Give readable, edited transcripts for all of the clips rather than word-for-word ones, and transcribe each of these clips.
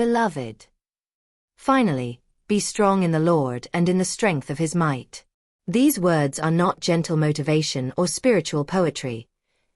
Beloved. Finally, be strong in the Lord and in the strength of his might. These words are not gentle motivation or spiritual poetry.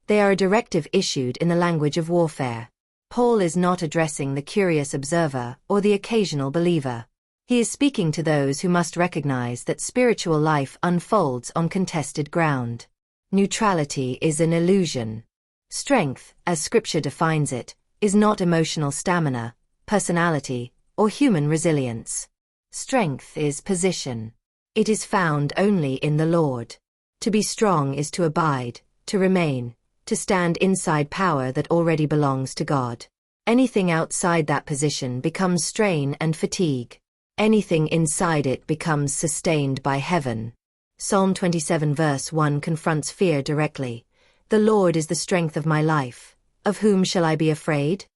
They are a directive issued in the language of warfare. Paul is not addressing the curious observer or the occasional believer. He is speaking to those who must recognize that spiritual life unfolds on contested ground. Neutrality is an illusion. Strength, as Scripture defines it, is not emotional stamina, personality, or human resilience. Strength is position. It is found only in the Lord. To be strong is to abide, to remain, to stand inside power that already belongs to God. Anything outside that position becomes strain and fatigue. Anything inside it becomes sustained by heaven. Psalm 27 verse 1 confronts fear directly. The Lord is the strength of my life. Of whom shall I be afraid?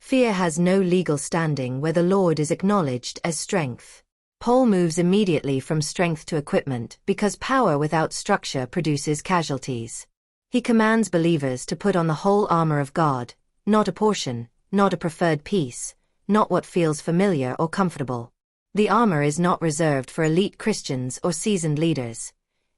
Fear has no legal standing where the Lord is acknowledged as strength. Paul moves immediately from strength to equipment because power without structure produces casualties. He commands believers to put on the whole armor of God, not a portion, not a preferred piece, not what feels familiar or comfortable. The armor is not reserved for elite Christians or seasoned leaders.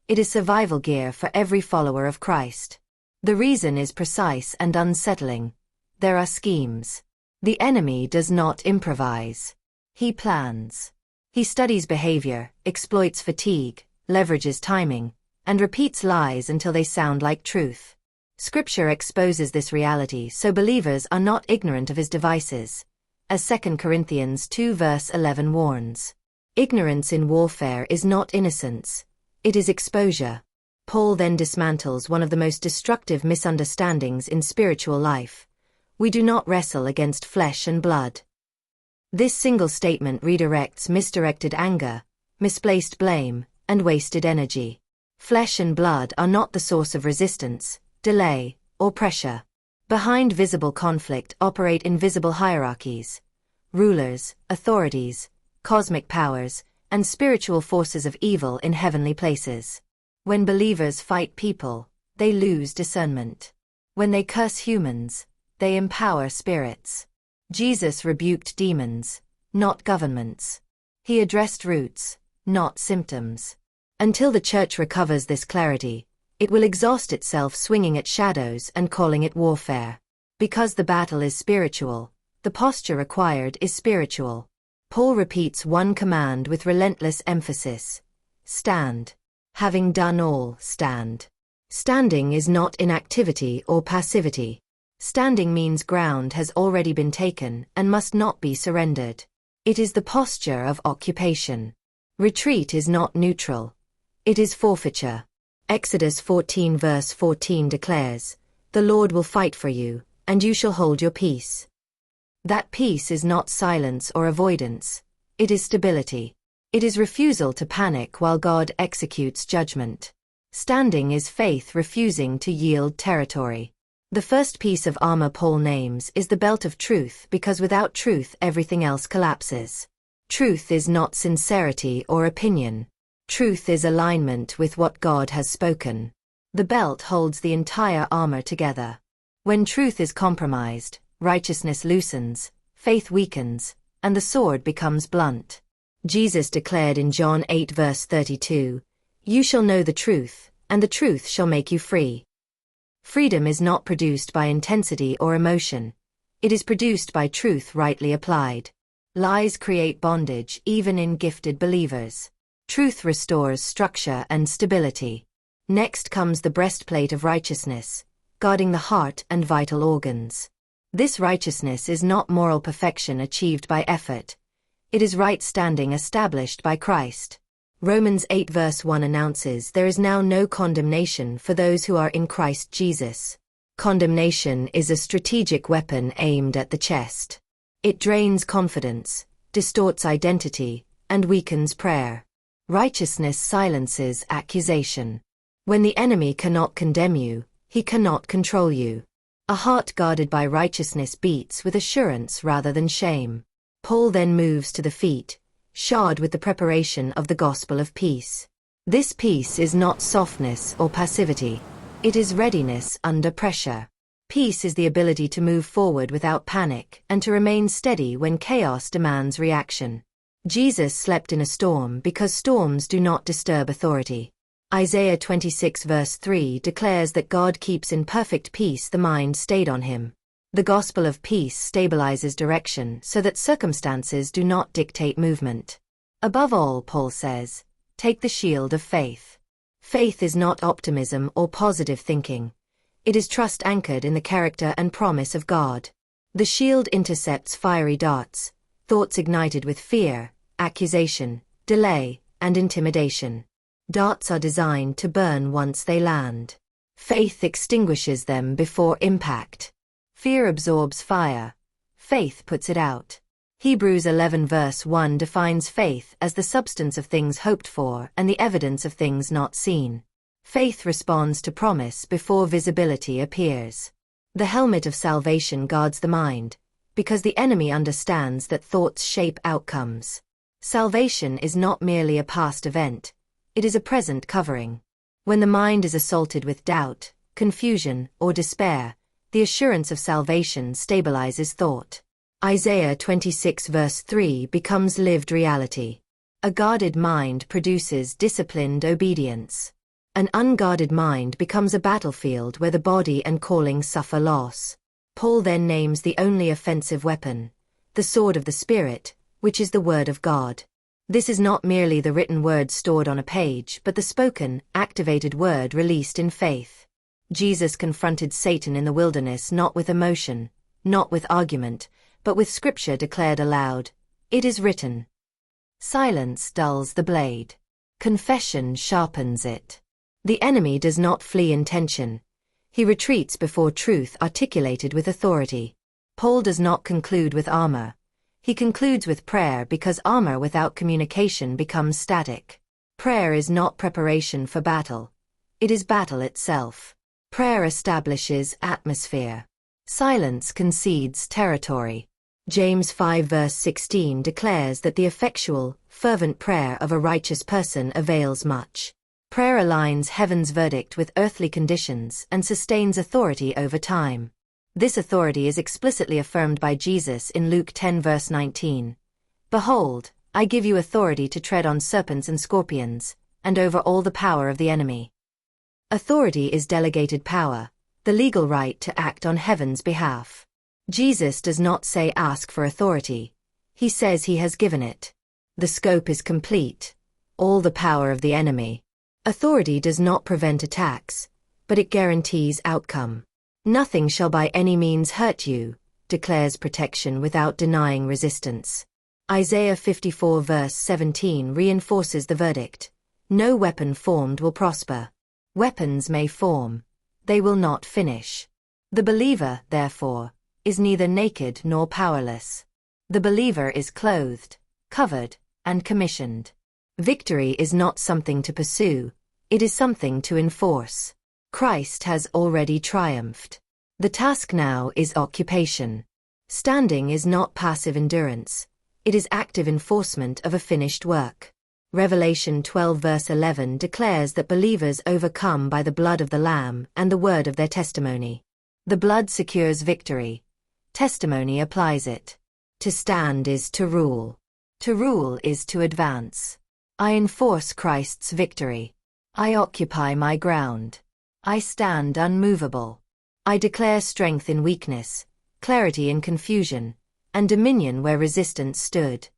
It is survival gear for every follower of Christ. The reason is precise and unsettling. There are schemes. The enemy does not improvise. He plans. He studies behavior, exploits fatigue, leverages timing, and repeats lies until they sound like truth. Scripture exposes this reality so believers are not ignorant of his devices, as 2 Corinthians 2 verse 11 warns. Ignorance in warfare is not innocence, it is exposure. Paul then dismantles one of the most destructive misunderstandings in spiritual life. We do not wrestle against flesh and blood. This single statement redirects misdirected anger, misplaced blame, and wasted energy. Flesh and blood are not the source of resistance, delay, or pressure. Behind visible conflict operate invisible hierarchies, rulers, authorities, cosmic powers, and spiritual forces of evil in heavenly places. When believers fight people, they lose discernment. When they curse humans, they empower spirits. Jesus rebuked demons, not governments. He addressed roots, not symptoms. Until the church recovers this clarity, it will exhaust itself swinging at shadows and calling it warfare. Because the battle is spiritual, the posture required is spiritual. Paul repeats one command with relentless emphasis. Stand. Having done all, stand. Standing is not inactivity or passivity. Standing means ground has already been taken and must not be surrendered. It is the posture of occupation. Retreat is not neutral. It is forfeiture. Exodus 14 verse 14 declares, "The Lord will fight for you, and you shall hold your peace." That peace is not silence or avoidance. It is stability. It is refusal to panic while God executes judgment. Standing is faith refusing to yield territory. The first piece of armor Paul names is the belt of truth because without truth everything else collapses. Truth is not sincerity or opinion. Truth is alignment with what God has spoken. The belt holds the entire armor together. When truth is compromised, righteousness loosens, faith weakens, and the sword becomes blunt. Jesus declared in John 8 verse 32, "You shall know the truth, and the truth shall make you free." Freedom is not produced by intensity or emotion. It is produced by truth rightly applied. Lies create bondage even in gifted believers. Truth restores structure and stability. Next comes the breastplate of righteousness, guarding the heart and vital organs. This righteousness is not moral perfection achieved by effort. It is right standing established by Christ. Romans 8 verse 1 announces there is now no condemnation for those who are in Christ Jesus. Condemnation is a strategic weapon aimed at the chest. It drains confidence, distorts identity, and weakens prayer. Righteousness silences accusation. When the enemy cannot condemn you, he cannot control you. A heart guarded by righteousness beats with assurance rather than shame. Paul then moves to the feet, shod with the preparation of the gospel of peace. This peace is not softness or passivity. It is readiness under pressure. Peace is the ability to move forward without panic and to remain steady when chaos demands reaction. Jesus slept in a storm because storms do not disturb authority. Isaiah 26 verse 3 declares that God keeps in perfect peace the mind stayed on him. The gospel of peace stabilizes direction so that circumstances do not dictate movement. Above all, Paul says, take the shield of faith. Faith is not optimism or positive thinking. It is trust anchored in the character and promise of God. The shield intercepts fiery darts, thoughts ignited with fear, accusation, delay, and intimidation. Darts are designed to burn once they land. Faith extinguishes them before impact. Fear absorbs fire. Faith puts it out. Hebrews 11 verse 1 defines faith as the substance of things hoped for and the evidence of things not seen. Faith responds to promise before visibility appears. The helmet of salvation guards the mind, because the enemy understands that thoughts shape outcomes. Salvation is not merely a past event, it is a present covering. When the mind is assaulted with doubt, confusion, or despair, the assurance of salvation stabilizes thought. Isaiah 26 verse 3 becomes lived reality. A guarded mind produces disciplined obedience. An unguarded mind becomes a battlefield where the body and calling suffer loss. Paul then names the only offensive weapon, the sword of the Spirit, which is the Word of God. This is not merely the written word stored on a page, but the spoken, activated word released in faith. Jesus confronted Satan in the wilderness not with emotion, not with argument, but with scripture declared aloud. It is written. Silence dulls the blade. Confession sharpens it. The enemy does not flee in tension. He retreats before truth articulated with authority. Paul does not conclude with armor. He concludes with prayer because armor without communication becomes static. Prayer is not preparation for battle. It is battle itself. Prayer establishes atmosphere. Silence concedes territory. James 5 verse 16 declares that the effectual, fervent prayer of a righteous person avails much. Prayer aligns heaven's verdict with earthly conditions and sustains authority over time. This authority is explicitly affirmed by Jesus in Luke 10 verse 19. Behold, I give you authority to tread on serpents and scorpions, and over all the power of the enemy. Authority is delegated power, the legal right to act on heaven's behalf. Jesus does not say ask for authority. He says he has given it. The scope is complete. All the power of the enemy. Authority does not prevent attacks, but it guarantees outcome. Nothing shall by any means hurt you, declares protection without denying resistance. Isaiah 54 verse 17 reinforces the verdict. No weapon formed will prosper. Weapons may form. They will not finish. The believer, therefore, is neither naked nor powerless. The believer is clothed, covered, and commissioned. Victory is not something to pursue, it is something to enforce. Christ has already triumphed. The task now is occupation. Standing is not passive endurance, it is active enforcement of a finished work. Revelation 12 verse 11 declares that believers overcome by the blood of the Lamb and the word of their testimony. The blood secures victory. Testimony applies it. To stand is to rule. To rule is to advance. I enforce Christ's victory. I occupy my ground. I stand unmovable. I declare strength in weakness, clarity in confusion, and dominion where resistance stood.